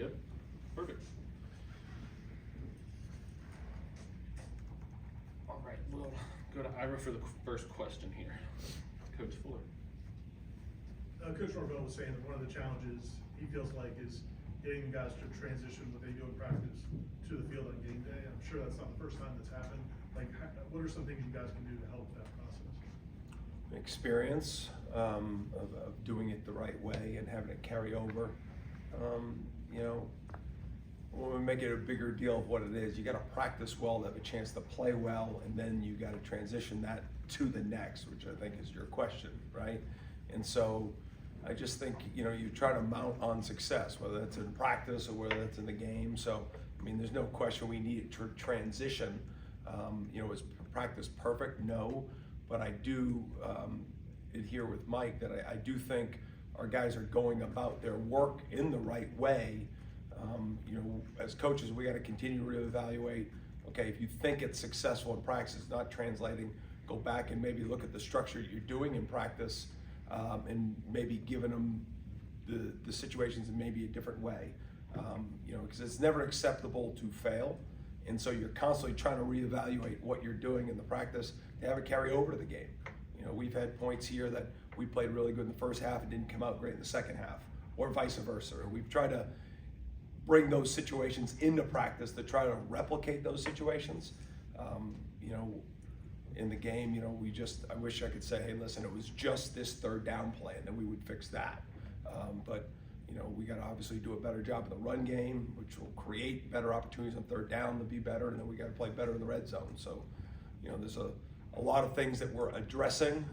good? Perfect. All right, we'll go to Ira for the first question here. Coach Fuller. Coach Norvell was saying that one of the challenges he feels like is getting the guys to transition what they do in practice to the field on game day. I'm sure that's not the first time that's happened. Like, what are some things you guys can do to help that process? Experience of doing it the right way and having it carry over. You know, when we make it a bigger deal of what it is, you got to practice well to have a chance to play well, and then you got to transition that to the next, which I think is your question, right? And so I just think, you know, you try to mount on success, whether that's in practice or whether that's in the game. So, I mean, there's no question we need to transition. You know, is practice perfect? No, but I do adhere with Mike that I do think our guys are going about their work in the right way. You know, as coaches, we got to continue to reevaluate. Okay, if you think it's successful in practice, it's not translating, go back and maybe look at the structure you're doing in practice and maybe giving them the situations in maybe a different way. You know, because it's never acceptable to fail. And so you're constantly trying to reevaluate what you're doing in the practice to have it carry over to the game. You know, we've had points here that we played really good in the first half and didn't come out great in the second half, or vice versa. And we've tried to bring those situations into practice to try to replicate those situations. You know, in the game, you know, I wish I could say, hey, listen, it was just this third down play, and then we would fix that. But you know, we got to obviously do a better job in the run game, which will create better opportunities on third down to be better, and then we got to play better in the red zone. So, you know, there's a lot of things that we're addressing,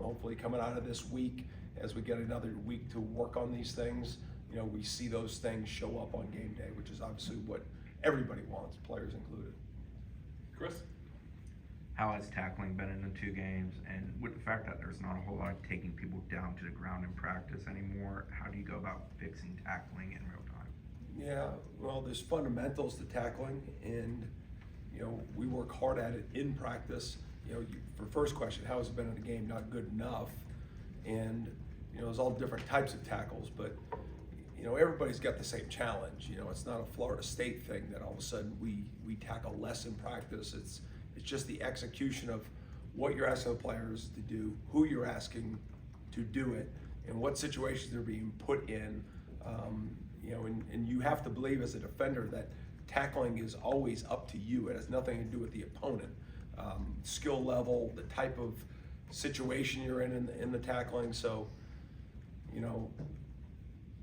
hopefully coming out of this week as we get another week to work on these things. You know, we see those things show up on game day, which is obviously what everybody wants, players included. Chris? How has tackling been in the two games? And with the fact that there's not a whole lot of taking people down to the ground in practice anymore, how do you go about fixing tackling in real time? Yeah, well, there's fundamentals to tackling, and you know, we work hard at it in practice. You know, for first question, how has it been in the game? Not good enough. And you know, there's all different types of tackles, but you know, everybody's got the same challenge. You know, it's not a Florida State thing that all of a sudden we tackle less in practice. It's just the execution of what you're asking the players to do, who you're asking to do it, and what situations they're being put in. You know, and you have to believe as a defender that tackling is always up to you. It has nothing to do with the opponent. Skill level, the type of situation you're in the tackling. So, you know,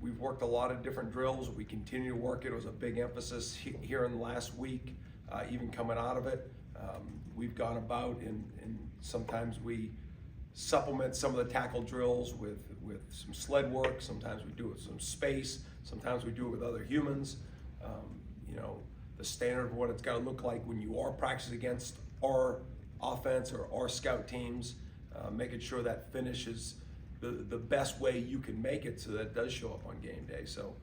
we've worked a lot of different drills. We continue to work it. It was a big emphasis here in the last week, even coming out of it. We've gone about and sometimes we supplement some of the tackle drills with some sled work. Sometimes we do it with some space. Sometimes we do it with other humans. You know, the standard of what it's got to look like when you are practicing against our offense or our scout teams, making sure that finish is the best way you can make it so that it does show up on game day. So,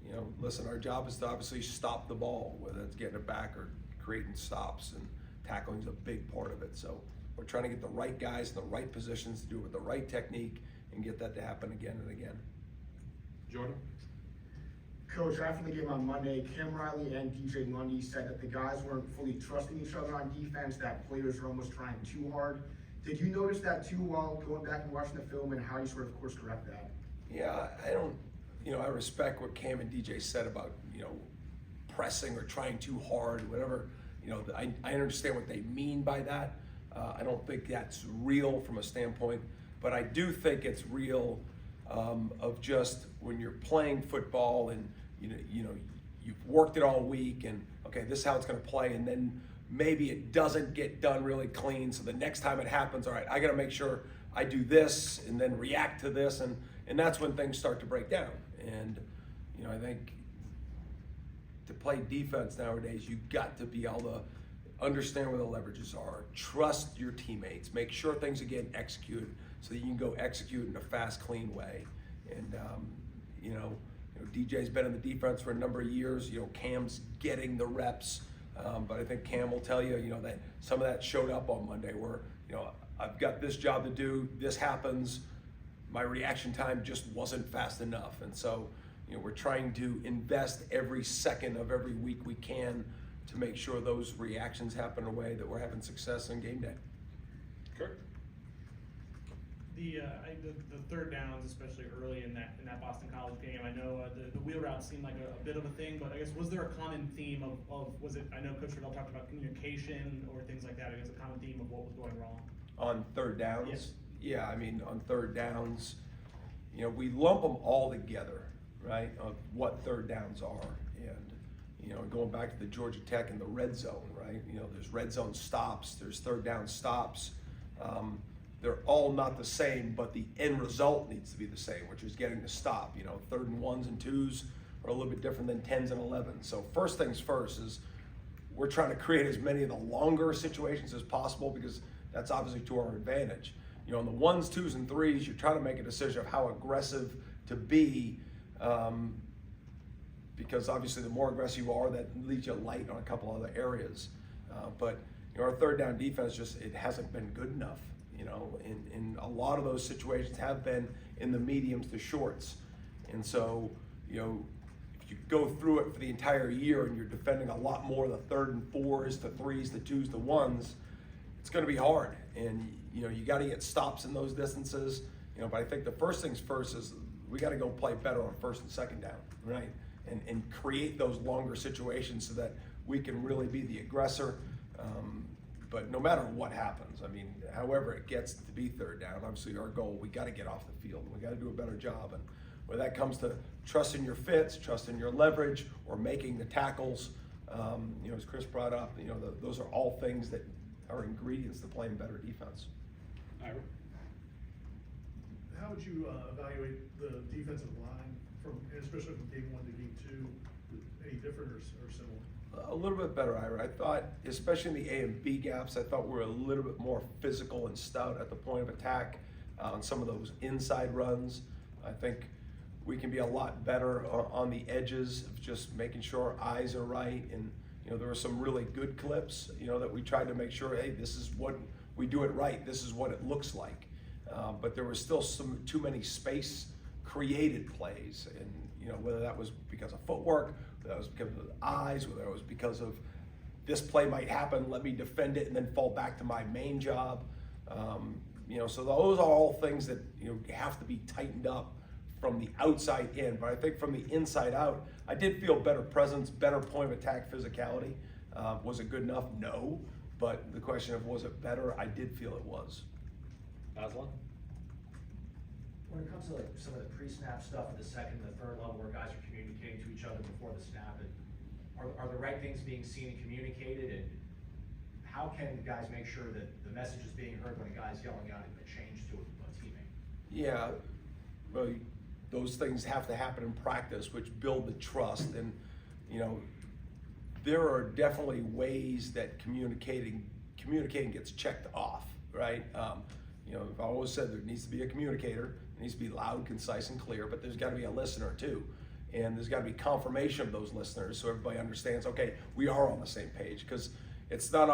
you know, listen, our job is to obviously stop the ball, whether it's getting it back or creating stops, and tackling is a big part of it. So we're trying to get the right guys in the right positions to do it with the right technique and get that to happen again and again. Jordan? Coach, after the game on Monday, Cam Riley and DJ Lundy said that the guys weren't fully trusting each other on defense, that players were almost trying too hard. Did you notice that too while going back and watching the film, and how you sort of course correct that? Yeah, I don't, you know, I respect what Cam and DJ said about, you know, pressing or trying too hard, whatever. You know, I understand what they mean by that. I don't think that's real from a standpoint, but I do think it's real of just when you're playing football and you know you've worked it all week and okay, this is how it's going to play, and then maybe it doesn't get done really clean. So the next time it happens, all right, I got to make sure I do this and then react to this, and that's when things start to break down. And you know, I think to play defense nowadays, you got to be able to understand where the leverages are, trust your teammates, make sure things are getting executed so that you can go execute in a fast, clean way. And you know, DJ's been in the defense for a number of years. You know, Cam's getting the reps, but I think Cam will tell you, you know, that some of that showed up on Monday where, you know, I've got this job to do, this happens, my reaction time just wasn't fast enough. And so, you know, we're trying to invest every second of every week we can to make sure those reactions happen in a way that we're having success on game day. Kurt? The third downs, especially early in that Boston College game, I know the wheel route seemed like a bit of a thing, but I guess was there a common theme of was it? I know Coach Riddell talked about communication or things like that. I guess a common theme of what was going wrong. On third downs? Yes. Yeah, I mean, on third downs, you know, we lump them all together, right, of what third downs are. And, you know, going back to the Georgia Tech and the red zone, right? You know, there's red zone stops, there's third down stops. They're all not the same, but the end result needs to be the same, which is getting the stop. You know, 3rd and 1s and 2s are a little bit different than 10s and 11s. So first things first is we're trying to create as many of the longer situations as possible because that's obviously to our advantage. You know, on the 1s, 2s, and 3s, you're trying to make a decision of how aggressive to be, because obviously the more aggressive you are, that leaves you light on a couple other areas. But you know, our third down defense it hasn't been good enough. You know, in a lot of those situations have been in the mediums to shorts. And so, you know, if you go through it for the entire year and you're defending a lot more of the 3rd and 4s, the 3s, the 2s, the 1s, it's going to be hard. And, you know, you got to get stops in those distances. You know, but I think the first things first is we got to go play better on 1st and 2nd down, right? And create those longer situations so that we can really be the aggressor. But no matter what happens, I mean, however it gets to be third down, obviously our goal, we got to get off the field. We got to do a better job. And whether that comes to trusting your fits, trusting your leverage, or making the tackles, you know, as Chris brought up, you know, those are all things that are ingredients to playing better defense. Ira? How would you evaluate the defensive line especially from game 1 to game 2? Any different or similar? A little bit better, Ira. I thought, especially in the A and B gaps, I thought we were a little bit more physical and stout at the point of attack on some of those inside runs. I think we can be a lot better on the edges of just making sure our eyes are right. And, you know, there were some really good clips, you know, that we tried to make sure, hey, this is what we do it right. This is what it looks like. But there was still too many space created plays. And, you know, whether that was because of footwork, whether that was because of the eyes, whether it was because of this play might happen, let me defend it and then fall back to my main job. You know, so those are all things that, you know, have to be tightened up from the outside in. But I think from the inside out, I did feel better presence, better point of attack physicality. Was it good enough? No. But the question of was it better? I did feel it was. Aslan? When it comes to like some of the pre-snap stuff at the 2nd and the 3rd level where guys are communicating to each other before the snap, and are the right things being seen and communicated, and how can guys make sure that the message is being heard when a guy's yelling out a change to a teammate? Yeah, well, those things have to happen in practice, which build the trust. And, you know, there are definitely ways that communicating gets checked off, right? You know, I've always said there needs to be a communicator. It needs to be loud, concise, and clear, but there's got to be a listener too. And there's got to be confirmation of those listeners so everybody understands, okay, we are on the same page. Because it's not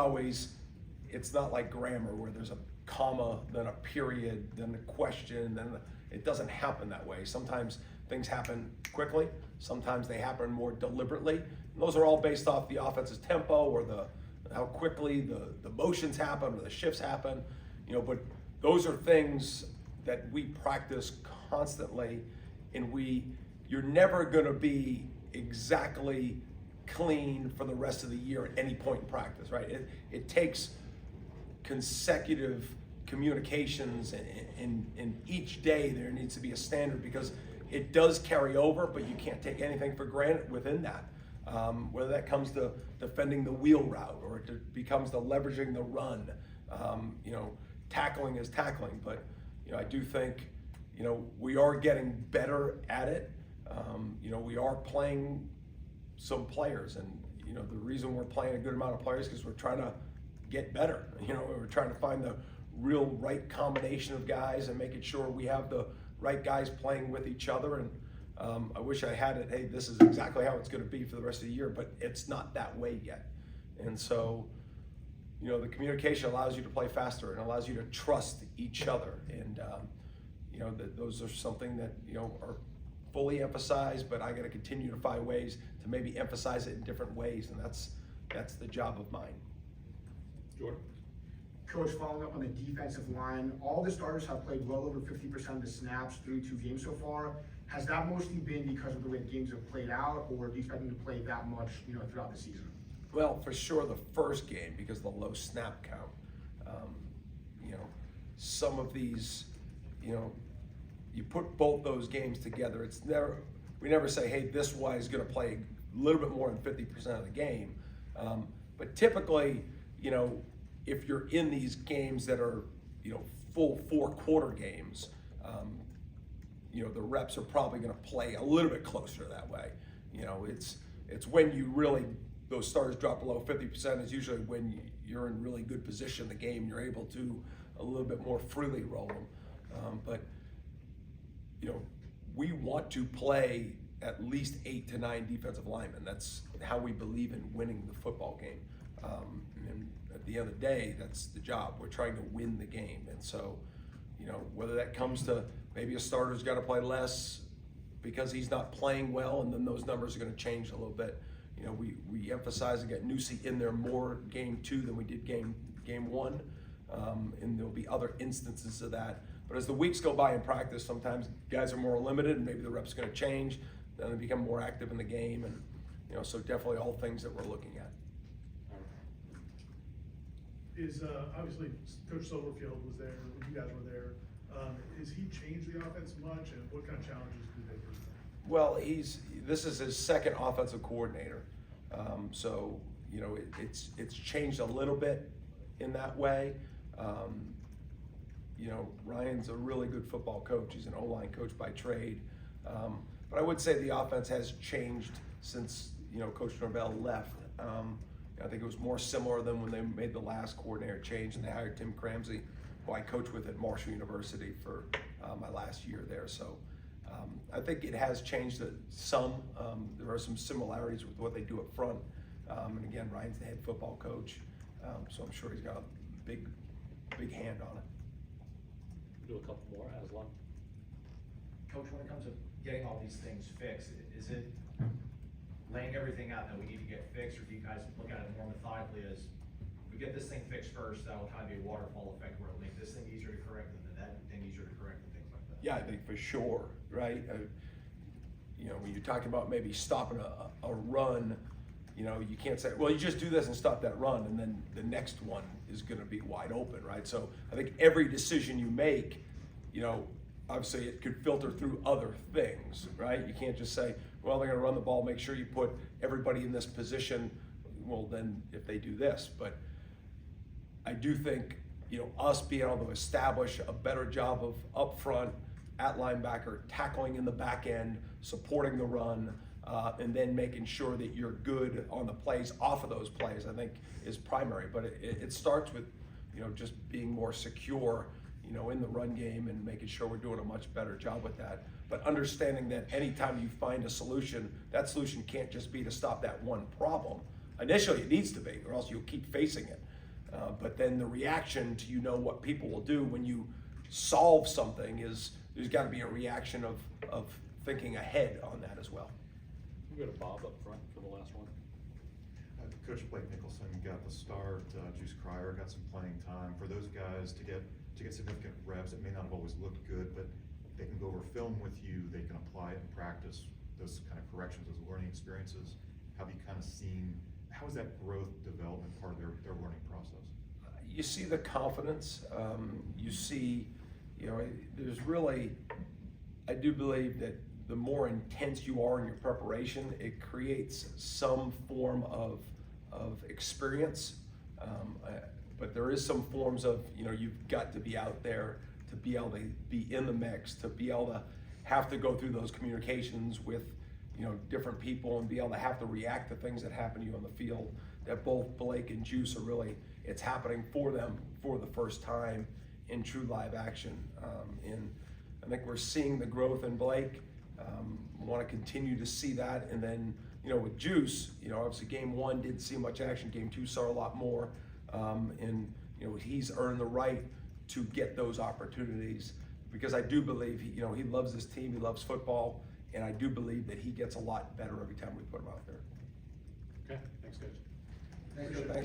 like grammar where there's a comma, then a period, then a question, then it doesn't happen that way. Sometimes things happen quickly, sometimes they happen more deliberately. And those are all based off the offense's tempo or how quickly the motions happen or the shifts happen. You know, but those are things that we practice constantly, and you're never gonna be exactly clean for the rest of the year at any point in practice, right? It takes consecutive communications, and each day there needs to be a standard because it does carry over, but you can't take anything for granted within that. Whether that comes to defending the wheel route or it becomes to leveraging the run, you know, tackling is tackling, but you know, I do think, you know, we are getting better at it. You know, we are playing some players, and you know, the reason we're playing a good amount of players is because we're trying to get better. You know, we're trying to find the real right combination of guys and making sure we have the right guys playing with each other. And I wish I had it, hey, this is exactly how it's going to be for the rest of the year, but it's not that way yet. And so, you know, the communication allows you to play faster and allows you to trust each other. And, you know, those are something that, you know, are fully emphasize, but I gotta continue to find ways to maybe emphasize it in different ways, and that's the job of mine. Jordan? Coach, following up on the defensive line, all the starters have played well over 50% of the snaps through 2 games so far. Has that mostly been because of the way the games have played out, or do you expect them to play that much, throughout the season? Well, for sure the first game, because of the low snap count. Some of these, you put both those games together, we never say, hey, this one is gonna play a little bit more than 50% of the game. But typically, if you're in these games that are, full 4-quarter games, the reps are probably gonna play a little bit closer that way. It's when you really, those starters drop below 50% is usually when you're in really good position in the game, you're able to a little bit more freely roll them. But we want to play at least 8 to 9 defensive linemen. That's how we believe in winning the football game. And at the end of the day, that's the job. We're trying to win the game. And so, whether that comes to maybe a starter's got to play less because he's not playing well, and then those numbers are going to change a little bit. We emphasize and get Nussi in there more game 2 than we did game 1. And there'll be other instances of that. But as the weeks go by in practice, sometimes guys are more limited and maybe the reps are gonna change, then they become more active in the game, and so definitely all things that we're looking at. Is, obviously, Coach Silverfield was there, when you guys were there. Has he changed the offense much, and what kind of challenges do they present? Well, this is his second offensive coordinator. So, it's changed a little bit in that way. Ryan's a really good football coach. He's an O-line coach by trade. But I would say the offense has changed since, Coach Norvell left. I think it was more similar than when they made the last coordinator change and they hired Tim Cramsey, who I coached with at Marshall University for my last year there. So I think it has changed some. There are some similarities with what they do up front. And again, Ryan's the head football coach. So I'm sure he's got a big hand on it. Do a couple more, Aslan. Coach, when it comes to getting all these things fixed, is it laying everything out that we need to get fixed, or do you guys look at it more methodically as, we get this thing fixed first, that'll kind of be a waterfall effect where it'll make this thing easier to correct and then that thing easier to correct and things like that? Yeah, I think for sure, right? When you're talking about maybe stopping a run, you can't say, well, you just do this and stop that run, and then the next one is gonna be wide open, right? So I think every decision you make, obviously it could filter through other things, right? You can't just say, well, they're gonna run the ball, make sure you put everybody in this position, well, then if they do this. But I do think, us being able to establish a better job of up front, at linebacker, tackling in the back end, supporting the run, and then making sure that you're good on the plays off of those plays, I think is primary. But it starts with, just being more secure, in the run game and making sure we're doing a much better job with that. But understanding that anytime you find a solution, that solution can't just be to stop that one problem. Initially it needs to be, or else you'll keep facing it. But then the reaction to, what people will do when you solve something is, there's gotta be a reaction of thinking ahead on that as well. We'll go to Bob up front for the last one. Coach Blake Nicholson got the start, Juice Cryer got some playing time. For those guys to get significant reps, it may not have always looked good, but they can go over film with you, they can apply it in practice, those kind of corrections, those learning experiences. Have you kind of seen, how is that growth development part of their learning process? You see the confidence, you see, there's really, I do believe that the more intense you are in your preparation, it creates some form of experience. But there is some forms of, you've got to be out there to be able to be in the mix, to be able to have to go through those communications with, different people and be able to have to react to things that happen to you on the field, that both Blake and Juice are really, it's happening for them for the first time in true live action. And I think we're seeing the growth in Blake. Want to continue to see that, and then with Juice, obviously game 1 didn't see much action. Game 2 saw a lot more, and he's earned the right to get those opportunities because I do believe he loves this team. He loves football. And I do believe that he gets a lot better every time we put him out there. Okay, thanks, guys. Thanks.